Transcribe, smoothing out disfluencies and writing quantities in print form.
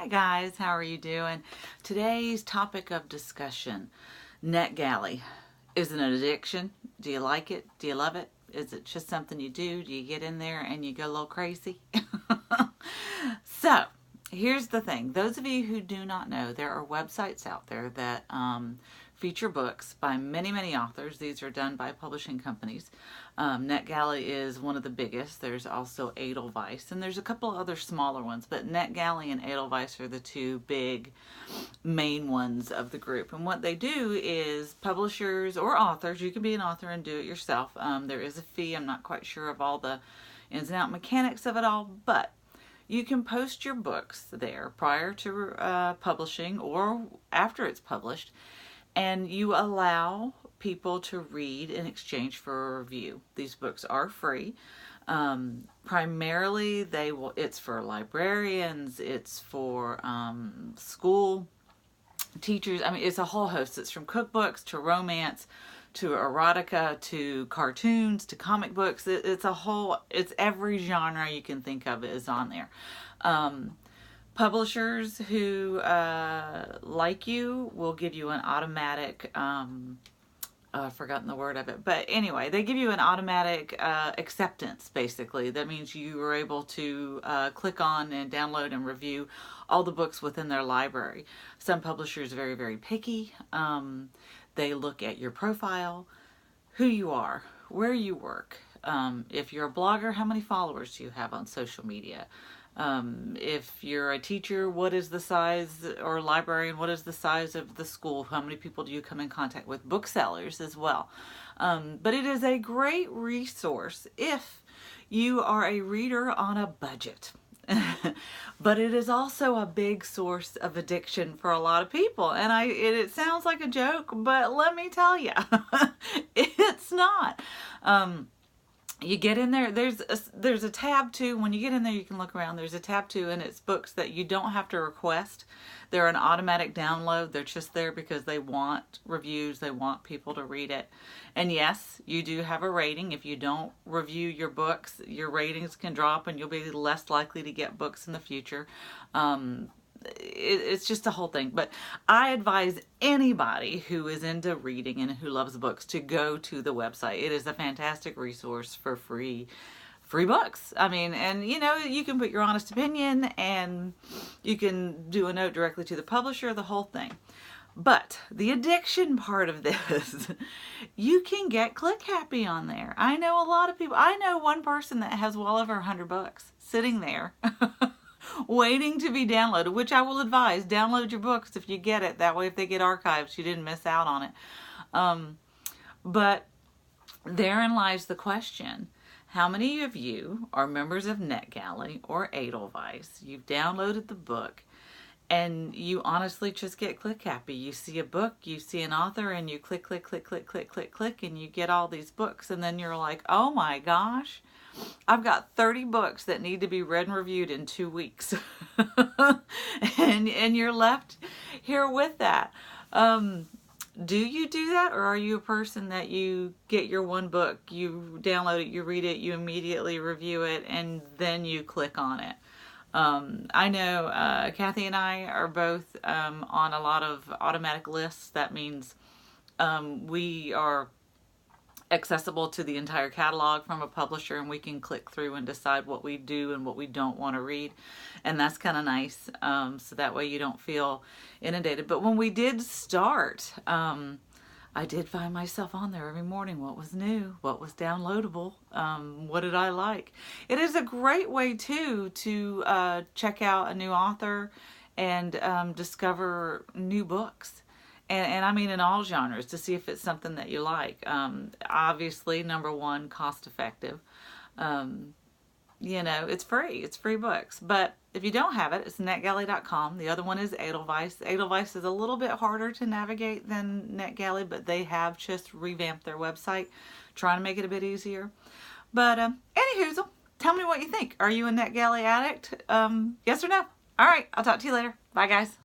Hi guys, how are you doing? Today's topic of discussion, Netgalley. Is it an addiction? Do you like it? Do you love it? Is it just something you do? Do you get in there and you go a little crazy? So, here's the thing. Those of you who do not know, there are websites out there that feature books by many, many authors. These are done by publishing companies. Netgalley is one of the biggest. There's also Edelweiss, and there's a couple other smaller ones, but Netgalley and Edelweiss are the two big main ones of the group. And what they do is publishers or authors, you can be an author and do it yourself. There is a fee. I'm not quite sure of all the ins and out mechanics of it all, but you can post your books there prior to publishing or after it's published, and you allow people to read in exchange for a review. These books are free. Primarily, it's for librarians, it's for school teachers. I mean, it's a whole host. It's from cookbooks to romance to erotica to cartoons to comic books. It's every genre you can think of is on there. Publishers who like you will give you an automatic, I've forgotten the word of it, but anyway, they give you an automatic acceptance, basically. That means you are able to click on and download and review all the books within their library. Some publishers are very, very picky. They look at your profile, who you are, where you work. If you're a blogger, how many followers do you have on social media? If you're a teacher, what is the size, or a librarian, what is the size of the school? How many people do you come in contact with? Booksellers as well. But it is a great resource if you are a reader on a budget. But it is also a big source of addiction for a lot of people. And it sounds like a joke, but let me tell you, it's not. You get in there, there's a tab too. When you get in there, you can look around. There's a tab too, and it's books that you don't have to request. They're an automatic download. They're just there because they want reviews. They want people to read it. And yes, you do have a rating. If you don't review your books, your ratings can drop and you'll be less likely to get books in the future. It's just a whole thing. But I advise anybody who is into reading and who loves books to go to the website. It is a fantastic resource for free books. I mean, and you can put your honest opinion and you can do a note directly to the publisher, the whole thing. But the addiction part of this, you can get click happy on there. I know a lot of people. I know one person that has well over 100 books sitting there waiting to be downloaded, which I will advise. Download your books if you get it. That way, if they get archived, you didn't miss out on it. But therein lies the question. How many of you are members of Netgalley or Edelweiss? You've downloaded the book and you honestly just get click happy. You see a book, you see an author, and you click, click, click, click, click, click, click, and you get all these books, and then you're like, oh my gosh, I've got 30 books that need to be read and reviewed in 2 weeks. and you're left here with that. Do you do that, or are you a person that you get your one book, you download it, you read it, you immediately review it, and then you click on it? I know Kathy and I are both on a lot of automatic lists. That means we are accessible to the entire catalog from a publisher, and we can click through and decide what we do and what we don't want to read, and that's kind of nice. So that way you don't feel inundated. But when we did start, I did find myself on there every morning. What was new? What was downloadable? What did I like? It is a great way too to check out a new author and discover new books. And I mean in all genres, to see if it's something that you like. Obviously, number one, cost effective. It's free. It's free books. But if you don't have it, it's netgalley.com. The other one is Edelweiss. Edelweiss is a little bit harder to navigate than Netgalley, but they have just revamped their website, trying to make it a bit easier. But anywho, tell me what you think. Are you a Netgalley addict? Yes or no? All right, I'll talk to you later. Bye, guys.